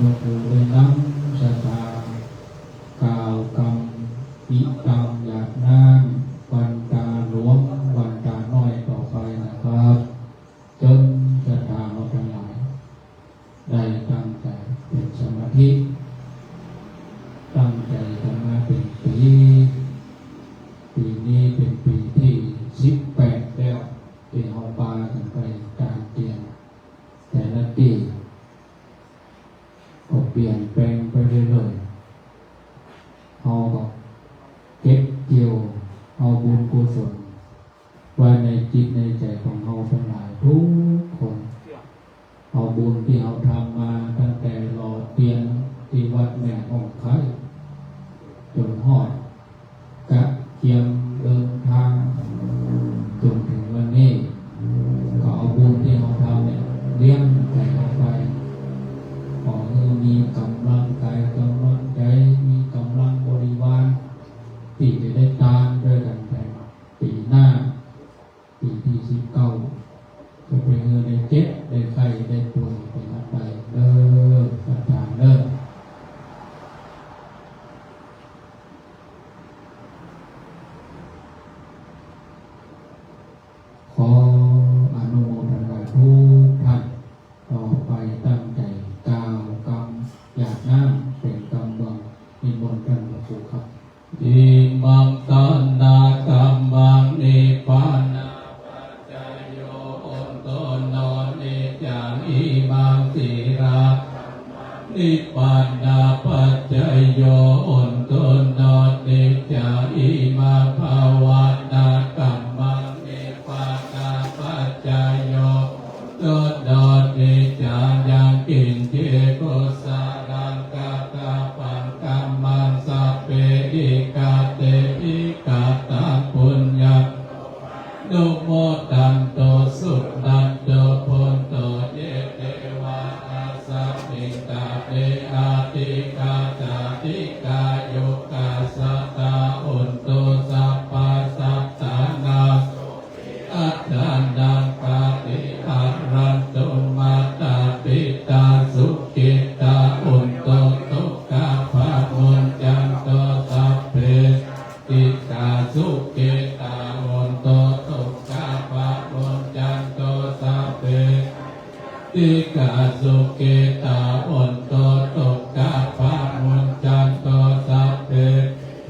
A: นุภูเรนังสตากล่าวกรรมอิตังหยาดน้ำวันตาหลวงวันตาน้อยต่อไปนะครับจนศรัทธาเราทั้งหลายได้ตั้งใจเป็นสมาธิตั้งใจทำมาเป็นปีนี้เป็นปีที่18แล้วที่เราปากันไปการเปลี่ยนแต่ละปีก็เปลี่ยนแปลงไปเรื่อยๆเราก็เก็บเกี่ยวเอาบุญกุศลไว้ในจิตในใจของเราทั้งหลายทุกคนเอาบุญที่เราทำมาตั้งแต่รอเตียนที่วัดแม่อ่องไข่จนฮอดกะเกียมเดินทางจนถึงวันนี้ก็เอาบุญที่เราทำเนี่ยเลี้ยงใจออกไปขอให้มีกำลังกายกำลังใจมีกำลังบริวารที่จะได้ตามด้วยกันไปปีหน้าปีที่19จะเป็นเงินได้เจ็บได้ไข้ได้ป่วยไปนับไปเด้อประทานเด้อขออนุโมทนาทุกท่านต่อไปตั้งใจกล่าวกรรมหยาดน้ำเป็นกำบังนิมนต์กันหลวงปู่ครับอิมังตัณณากรรมังนิพพานาปัจจโยอนโตโนนิจังอิมังสีรานิพพานาปัจจโยอนโตโนนิจังอิมังภาวนากัมมังนิพพานาปัจจโยโตโนนิจังยังกินเจโกสารังกะกะปังกัมมังสัพเพอิกาเตอิกาตังปุญญานุโมตันโตสุนันโตพุนโตเยเตวะอาสัพพิตาเตอาติกาจาติกาโยกาสัตตาอุนโตสัพพะสัตตานาอัตตานังปาติอารันตุมาตาปิตาสุขิตาอุนโตตุกาภามุนจันโตสัพเพติกาสุขิตาอุนโตตุกาภามุนจันโตสัพเพติกาสุขิตาอุนโตตุกาภามุนจันโตสัพเพ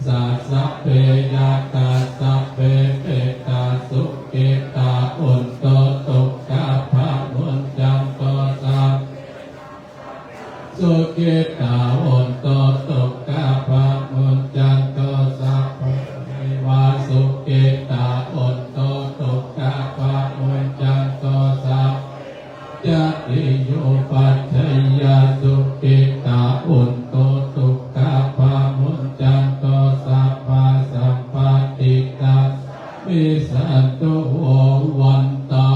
A: สัสสะเพยาตาสัพเพเปตาสุขิตาอุนโตตุกาภามุนจันโตสัพสุขิตาอุนโตตุกาภามุนจันโตสัพพะวาสุขิตาอุนโตตุกาภามุนจันโตสัพจะติโยปัจจยาสุขิตาอุนโตตุกาภามุนจันโตสัพพะสัมปติตาวิสันตุโอวันตา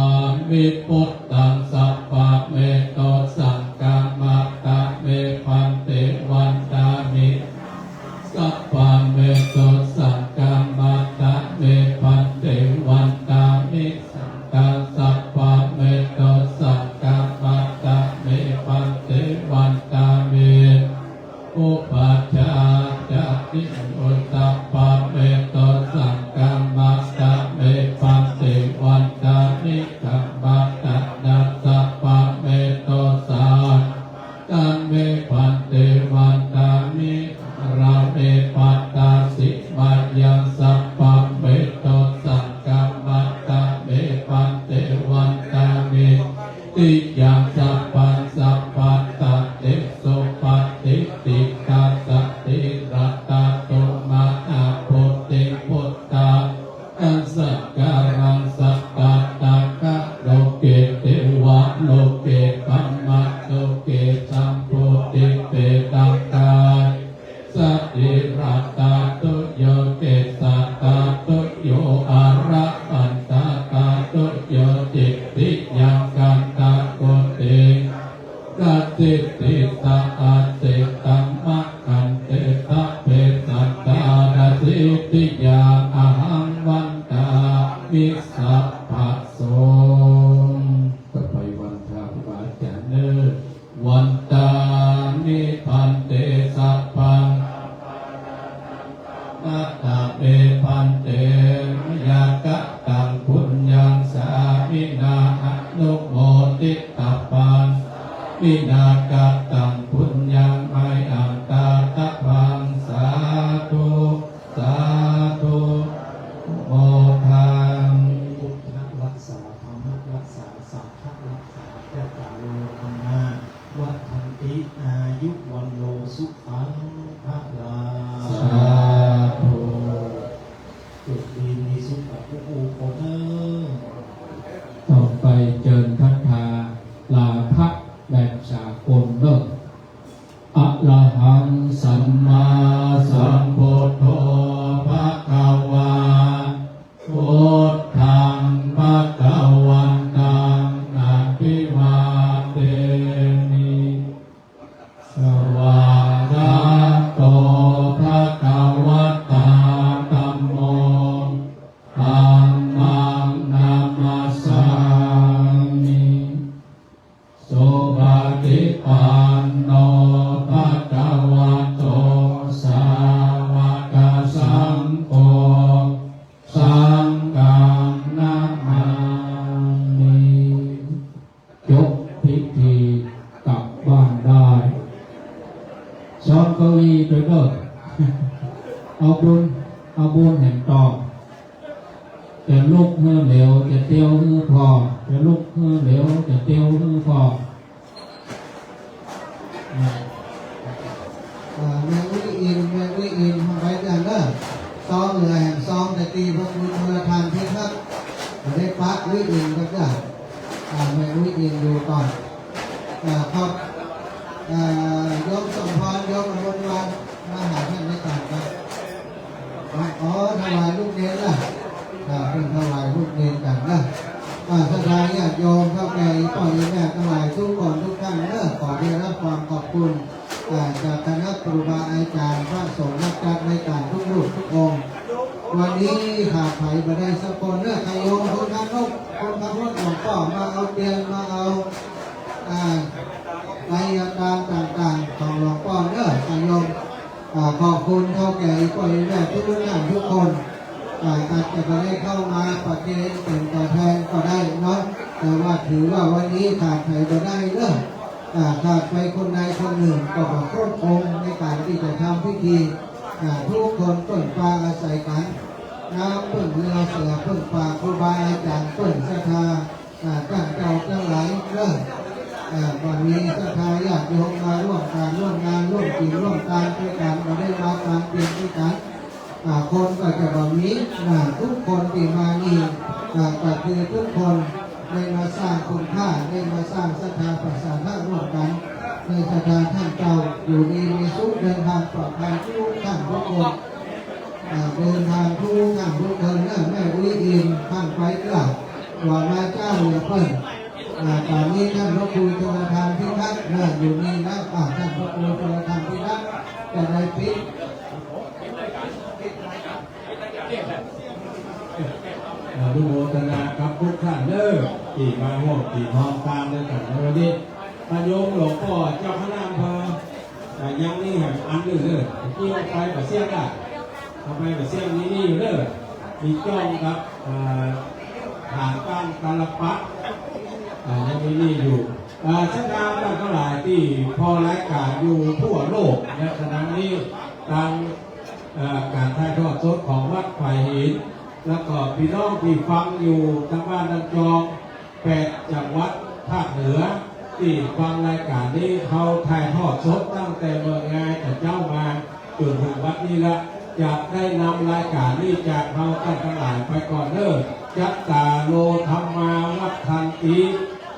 A: วิปุตตังสัพพะเมโตสังฆามัตตะเมพันเตวันตามิสัพพะเมโตสังฆามัตตะเมพันเตวันตามิสังฆาสัพพะเมโตสังฆามัตตะเมพันเตวันตามิอุปัชฌาจะติอุตตปะเมโตสังฆามัตตะเมพันเตวันตามิกัมมัตตะนัสสะปะเมโตสังกัมเมพันเตวันตามิราเมปัตตาสิมายังสัพพะเมโตสังฆามัตตะเมพันเตวันตามิติยังสัพพังสัพพะตะเตโสปะติติกาตะติรัตตะโตมาอาโพติพุทธาอัสสะการังสัตตะตะกะโลเกเตวะโลเกปัมมะโลเกสัมโพธิเปตังกายสัตติรัตตะตุโยเกสัตตะตุโยอาระปันตะตะตุโยจิตติยังกันตะโกเตกัตติติตะอัตติตัมมะกันเตตะเปสัตตานาสิติยาอะหังวันตาวิสัพพะโสต่อไปวันพระบาทเนอวันตานิ านวินาศตังพุญญังไมอัตตาตะวังสาธุสาธุโมทัง
B: พุทธรักษาธรรมรักษาสังฆรักษาเจ้าตาโลธรรมาวัฏันติอายุวันโลสุขังพระลา
A: สาธุ
B: จุดดีมีสุขกับผู้ผู้คนเนอ
A: ต่อไปเจิญทัทธาลาภะแบบสากลเลิกอะระหังสัมมาสัมพุทโธภะคะวาพุทธังภะคะวันตังอะภิวาเทมิสวากาโตภะคะวะตาธัมโมธัมมังนามัสสามิสุปฏิปันโนภะคะวะโตสาวกสังโฆสังฆังนะมามิจบพิธีกลับบ้านได้ซ้อมเก้าอี้ไปเลิกเอาบุญแห่งต่อจะลุกเมื่อเหลวจะเตียวเมื่อพอจะลุกเมื่อเหลวจะเตียวเมื่อพอ
E: แมงวิอินทำไปอย่างเด้อซ้อมเหนือแห่งซ้อมแต่ตีพระคุณพระทานพิทักษ์ได้ปักวิอินก็ได้แมงวิอินดูก่อนครับยกสมพรยกอนุวันมาหาท่านในการครับอ๋อถวายลูกเนรล่ะเป็นถวายลูกเนรกันนะสถานญาติโยมเข้าแก่ปล่อยแม่ถวายทุกคนทุกท่านเด้อขอได้รับความขอบคุณจากคณะครูบาอาจารย์พระสงฆ์นักจัดในการทุกรูปทุกองค์วันนี้ขาดไผ่บันไดสกลเนื้อไทยโยมคนขับรถหลวงพ่อมาเอาเตียงมาเอารายการต่างๆของหลวงพ่อเนื้อไทยโยมขอบคุณเท่าแก่ปล่อยแม่ทุกท่านทุกคนอาจจะไม่ได้เข้ามาปฏิเสธเป็นตัวแทนก็ได้เนาะแต่ว่าถือว่าวันนี้ขาดไผ่บันไดเนื้อขาดไปคนใดคนหนึ่งก็มาครบองค์ในการที่จะทำพิธีทุกคนเปิดปาอาศัยกันน้ำเปิดเรือเสือเปิดปาครูบาอาจารย์เปิดศรัทธาตั้งเจ้าทั้งหลายเริ่มวันนี้ศรัทธาญาติโยมมาร่วมการร่วมงานร่วมกินร่วมการด้วยกันมาได้รับการเปลี่ยนด้วยกันคนก็จะแบบนี้ทุกคนที่มานี่ก็คือทุกคนได้มาสร้างคุณค่าได้มาสร้างศรัทธาประสานร่วมกันในศรัทธาท่านเจ้าอยู่ดีมีสุขเดินทางปลอดภัยทุกท่านทุกคนเดินทางทุกท่านทุกคนนั่นแม่วิอินท่านไปกล่าวว่ามาเจ้าเหลือเพิ่นตอนนี้ท่านพระครูชลทานพิทักษ์อยู่นี่แล้วท่านพระครูชลทานพิทักษ์จะได้ปิด
C: อนุโมทนากับทุกท่านเด้อที่มาร่วมที่พร้อมตามด้วยกันในวันนี้ประโยมหลวงพ่อเจ้าคณะอำเภอยังนี่อันหนึ่งเด้อที่เอาไปกับเสี้ยงได้เอาไปกับเสี้ยงนี่อยู่เด้อมีจ้องกับฐานตั้งตาลปักยังมีนี่อยู่เส้นทางต่างทั้งหลายที่พอรายการอยู่ทั่วโลกในขณะนี้ตามการถ่ายทอดสดของวัดไผ่หินแล้วก็พี่น้องที่ฟังอยู่ทางบ้านทางจอง8จังหวัดภาคเหนือที่ฟังรายการนี้เขาถ่ายทอดสดตั้งแต่เมื่องานแต่เจ้ามาจนถึงวัดนี้ละจะได้นำรายการนี้จากเราท่านทั้งหลายไปก่อนเด้อยัตตาโลธรรมาวัฏันติ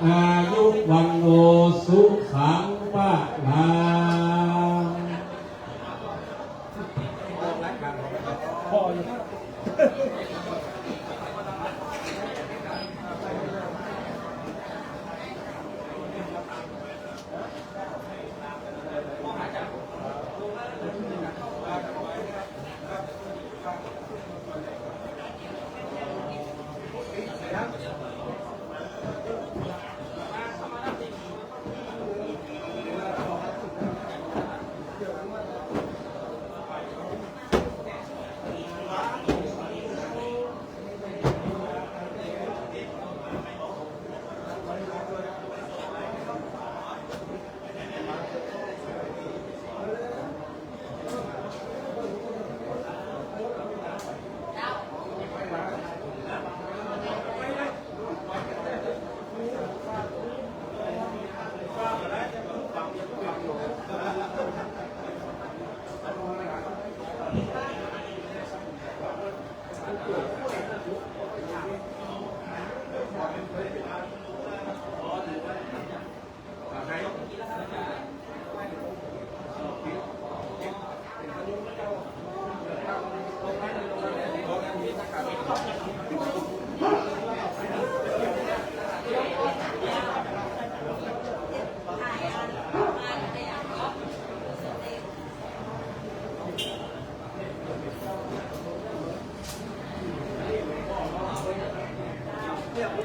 C: อายุวันโนสุขังปะลัง